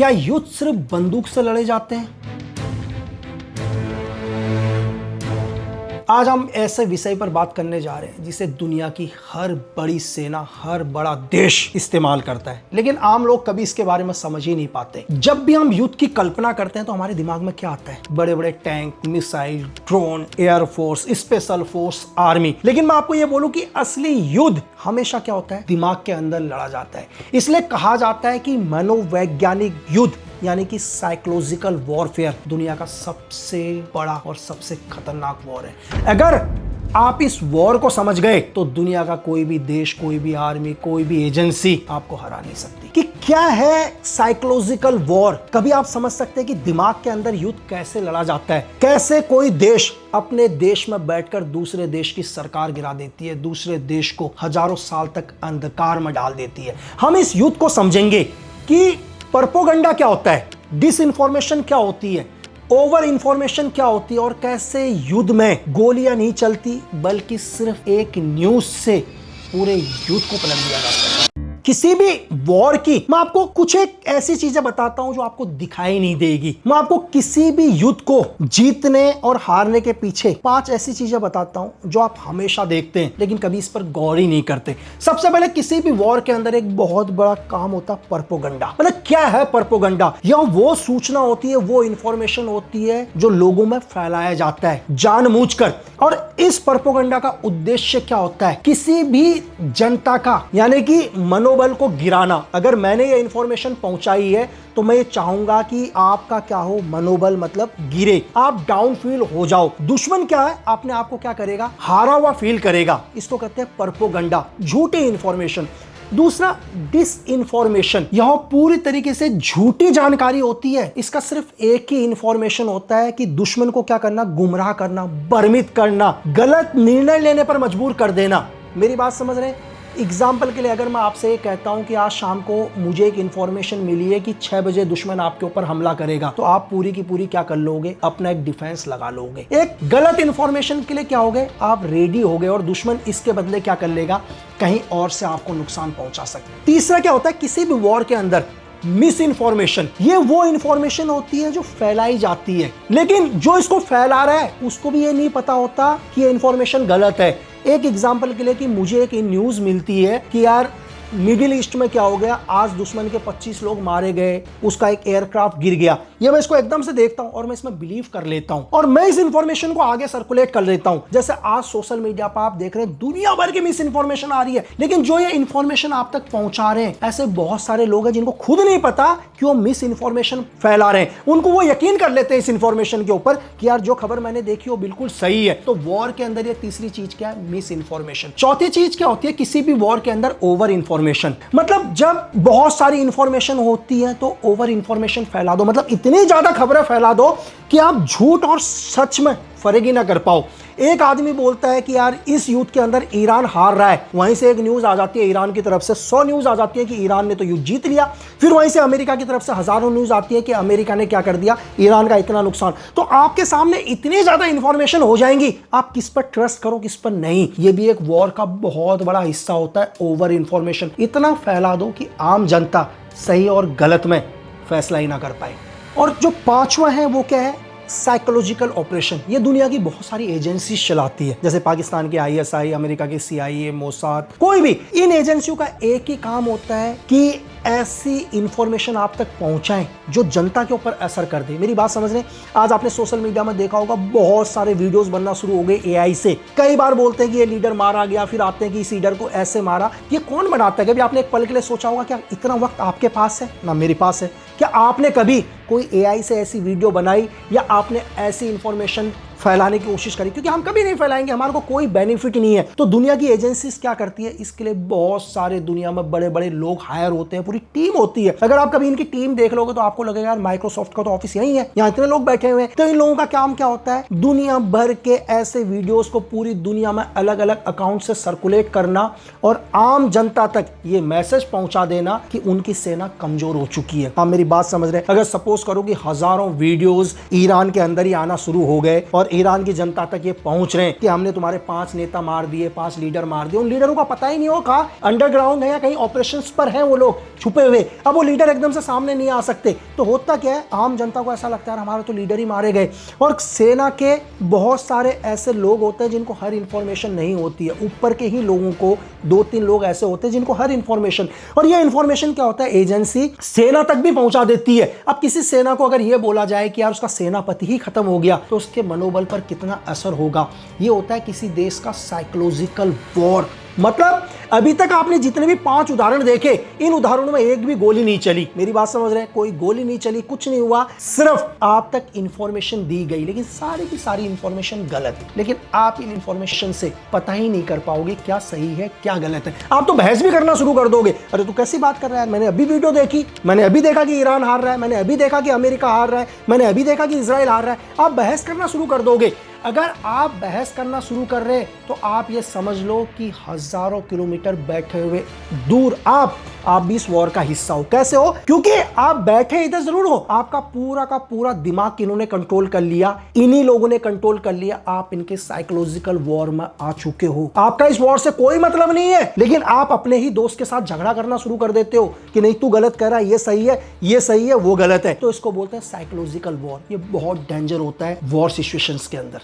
क्या युद्ध सिर्फ बंदूक से लड़े जाते हैं? आज हम ऐसे विषय पर बात करने जा रहे हैं जिसे दुनिया की हर बड़ी सेना, हर बड़ा देश इस्तेमाल करता है, लेकिन आम लोग कभी इसके बारे में समझ ही नहीं पाते। जब भी हम युद्ध की कल्पना करते हैं तो हमारे दिमाग में क्या आता है? बड़े बड़े tank, missile, drone, air force, special force, army. लेकिन मैं आपको यह बोलूं कि असली युद्ध हमेशा क्या होता है? दिमाग के अंदर लड़ा जाता है। इसलिए कहा जाता है कि मनोवैज्ञानिक युद्ध यानी कि साइकोलॉजिकल वॉरफेयर दुनिया का सबसे बड़ा और सबसे खतरनाक वॉर है। अगर आप इस वॉर को समझ गए तो दुनिया का कोई भी देश, कोई भी आर्मी, कोई भी एजेंसी आपको हरा नहीं सकती। कि क्या है साइकोलॉजिकल वॉर? कभी आप समझ सकते हैं कि दिमाग के अंदर युद्ध कैसे लड़ा जाता है? कैसे कोई देश अपने देश में बैठकर दूसरे देश की सरकार गिरा देती है, दूसरे देश को हजारों साल तक अंधकार में डाल देती है। हम इस युद्ध को समझेंगे कि प्रोपेगेंडा क्या होता है, डिसइंफॉर्मेशन क्या होती है, ओवर इंफॉर्मेशन क्या होती है, और कैसे युद्ध में गोलियां नहीं चलती बल्कि सिर्फ एक न्यूज से पूरे युद्ध को पलट दिया जाता है। किसी भी वॉर की मैं आपको कुछ एक ऐसी चीजें बताता हूं जो आपको दिखाई नहीं देगी। मैं आपको किसी भी युद्ध को जीतने और हारने के पीछे 5 ऐसी चीजें बताता हूं जो आप हमेशा देखते हैं लेकिन कभी इस पर गौर ही नहीं करते। सबसे पहले किसी भी वॉर के अंदर एक बहुत बड़ा काम होता है प्रोपेगेंडा। मतलब क्या है प्रोपेगेंडा? यह वो सूचना होती है, वो इंफॉर्मेशन होती है जो लोगों में फैलाया जाता है जानबूझकर। और इस प्रोपेगेंडा का उद्देश्य क्या होता है? किसी भी जनता का यानी कि मनोबल को गिराना। अगर मैंने ये इंफॉर्मेशन पहुंचाई है तो मैं ये चाहूंगा कि आपका क्या हो, मनोबल मतलब गिरे, आप डाउन फील हो जाओ। दुश्मन क्या है? अपने आप को क्या करेगा? हारा हुआ फील करेगा। इसको कहते हैं प्रोपेगेंडा, झूठी इंफॉर्मेशन। दूसरा डिस इंफॉर्मेशन, यह पूरी तरीके से झूठी जानकारी होती है। इसका सिर्फ एक ही इंफॉर्मेशन होता है कि दुश्मन को क्या करना? गुमराह करना, भ्रमित करना, गलत निर्णय लेने पर मजबूर कर देना। मेरी बात समझ रहे हैं? एग्जाम्पल के लिए अगर मैं आपसे ये कहता हूं कि आज शाम को मुझे एक इंफॉर्मेशन मिली है कि 6 बजे दुश्मन आपके ऊपर हमला करेगा, तो आप पूरी की पूरी क्या कर लोगे? अपना एक डिफेंस लगा लोगे। एक गलत इंफॉर्मेशन के लिए क्या हो गए? आप रेडी हो गए और दुश्मन इसके बदले क्या कर लेगा? कहीं और से आपको नुकसान पहुंचा सकते। तीसरा क्या होता है किसी भी वॉर के अंदर? Miss information. ये वो इंफॉर्मेशन होती है जो फैलाई जाती है, लेकिन जो इसको फैला रहा है उसको भी ये नहीं पता होता कि ये इंफॉर्मेशन गलत है। एक एग्जांपल के लिए कि मुझे एक न्यूज मिलती है कि यार मिडिल ईस्ट में क्या हो गया, आज दुश्मन के 25 लोग मारे गए, उसका एक एयरक्राफ्ट गिर गया। ये मैं इसको एकदम से देखता हूं और मैं इसमें बिलीव कर लेता हूं और मैं इस इंफॉर्मेशन को आगे सर्कुलेट कर लेता हूं। जैसे आज सोशल मीडिया पर आप देख रहे हैं दुनिया भर की मिस इंफॉर्मेशन आ रही है, लेकिन जो ये इंफॉर्मेशन आप तक पहुंचा रहे हैं ऐसे बहुत सारे लोग हैं जिनको खुद नहीं पता कि वो मिस इंफॉर्मेशन फैला रहे हैं। उनको वो यकीन कर लेते हैं इस इंफॉर्मेशन के ऊपर कि यार जो खबर मैंने देखी वो बिल्कुल सही है। तो वॉर के अंदर ये तीसरी चीज क्या है? Miss information. चौथी चीज क्या होती है किसी भी वॉर के अंदर? Over information. मतलब जब बहुत सारी इंफॉर्मेशन होती है तो ओवर इंफॉर्मेशन फैला दो, मतलब इतनी ज्यादा खबरें फैला दो कि आप झूठ और सच में फर्क ही ना कर पाओ। एक आदमी बोलता है कि यार इस युद्ध के अंदर ईरान हार रहा है, वहीं से एक न्यूज आ जाती है ईरान की तरफ से 100 न्यूज आ जाती है कि ईरान ने तो युद्ध जीत लिया। फिर वहीं से अमेरिका की तरफ से हजारों न्यूज आती है कि अमेरिका ने क्या कर दिया, ईरान का इतना नुकसान। तो आपके सामने इतनी ज्यादा इंफॉर्मेशन हो जाएंगी, आप किस पर ट्रस्ट करो किस पर नहीं। ये भी एक वॉर का बहुत बड़ा हिस्सा होता है, ओवर इंफॉर्मेशन। इतना फैला दो कि आम जनता सही और गलत में फैसला ही ना कर पाए। और जो पांचवा है वो क्या है? Psychological operation. ये दुनिया की बहुत सारी एजेंसी चलाती है, जैसे पाकिस्तान के ISI, अमेरिका के CIA, मोसाद, कोई भी। इन एजेंसियों का एक ही काम होता है कि ऐसी इंफॉर्मेशन आप तक पहुंचाएं जो जनता के ऊपर असर कर दे। मेरी बात समझ रहे हैं? आज आपने सोशल मीडिया में देखा होगा बहुत सारे वीडियोस बनना शुरू हो गए AI से। कई बार बोलते हैं कि ये लीडर मारा गया, फिर आते हैं कि इस लीडर को ऐसे मारा। ये कौन बनाता है? कभी आपने एक पल के लिए सोचा होगा क्या इतना वक्त आपके पास है ना मेरे पास है? क्या आपने कभी कोई AI से ऐसी वीडियो बनाई या आपने ऐसी इंफॉर्मेशन फैलाने की कोशिश करी? क्योंकि हम कभी नहीं फैलाएंगे, हमारे को कोई बेनिफिट नहीं है। तो दुनिया की एजेंसीज क्या करती है? इसके लिए बहुत सारे दुनिया में बड़े बड़े लोग हायर होते हैं, पूरी टीम होती है। अगर आप कभी इनकी टीम देख लोगे तो आपको लगेगा यार माइक्रोसॉफ्ट का तो ऑफिस यही है, यहाँ इतने लोग बैठे हुए हैं। तो इन लोगों का काम क्या होता है? दुनिया भर के ऐसे वीडियोस को पूरी दुनिया में अलग अलग अकाउंट से सर्कुलेट करना और आम जनता तक ये मैसेज पहुंचा देना कि उनकी सेना कमजोर हो चुकी है। आप मेरी बात समझ रहे हैं? अगर सपोज करो कि हजारों वीडियोस ईरान के अंदर ही आना शुरू हो गए और ईरान की जनता तक ये पहुंच रहे हैं कि हमने तुम्हारे 5 नेता मार दिए, 5 लीडर मार दिए। उन लीडरों का पता ही नहीं हो कहा अंडरग्राउंड है या कहीं ऑपरेशंस पर हैं वो लोग छुपे हुए। अब वो लीडर एकदम से सामने नहीं आ सकते, तो होता क्या है, आम जनता को ऐसा लगता है हमारे तो लीडर ही मारे गए। और सेना के बहुत सारे ऐसे लोग होते हैं जिनको हर इंफॉर्मेशन नहीं होती है, ऊपर के ही लोगों को 2-3 लोग ऐसे होते हैं जिनको हर इंफॉर्मेशन, और ये इंफॉर्मेशन क्या होता है, एजेंसी सेना तक भी पहुंचा देती है। अब किसी सेना को अगर ये बोला जाए कि यार उसका सेनापति ही खत्म हो गया, तो उसके मनोबल पर कितना असर होगा। ये होता है किसी देश का साइकोलॉजिकल वॉर। मतलब अभी तक आपने जितने भी 5 उदाहरण देखे, इन उदाहरणों में एक भी गोली नहीं चली। मेरी बात समझ रहे हैं, कोई गोली नहीं चली, कुछ नहीं हुआ, सिर्फ आप तक इंफॉर्मेशन दी गई, लेकिन सारी की सारी इंफॉर्मेशन गलत है। लेकिन आप इन इंफॉर्मेशन से पता ही नहीं कर पाओगे क्या सही है क्या गलत है। आप तो बहस भी करना शुरू कर दोगे, अरे तू कैसी बात कर रहा है, मैंने अभी वीडियो देखी, मैंने अभी देखा कि ईरान हार रहा है, मैंने अभी देखा कि अमेरिका हार रहा है, मैंने अभी देखा कि इजराइल हार रहा है। आप बहस करना शुरू कर दोगे। अगर आप बहस करना शुरू कर रहे हैं तो आप ये समझ लो कि हजारों किलोमीटर बैठे हुए दूर आप भी इस वॉर का हिस्सा हो। कैसे हो? क्योंकि आप बैठे इधर जरूर हो, आपका पूरा का पूरा दिमाग इन्होंने कंट्रोल कर लिया, इन्हीं लोगों ने कंट्रोल कर लिया। आप इनके साइकोलॉजिकल वॉर में आ चुके हो। आपका इस वॉर से कोई मतलब नहीं है, लेकिन आप अपने ही दोस्त के साथ झगड़ा करना शुरू कर देते हो कि नहीं तू गलत कर रहा है, ये सही है, ये सही है, वो गलत है। तो इसको बोलते हैं साइकोलॉजिकल वॉर। ये बहुत डेंजर होता है वॉर सिचुएशंस के अंदर।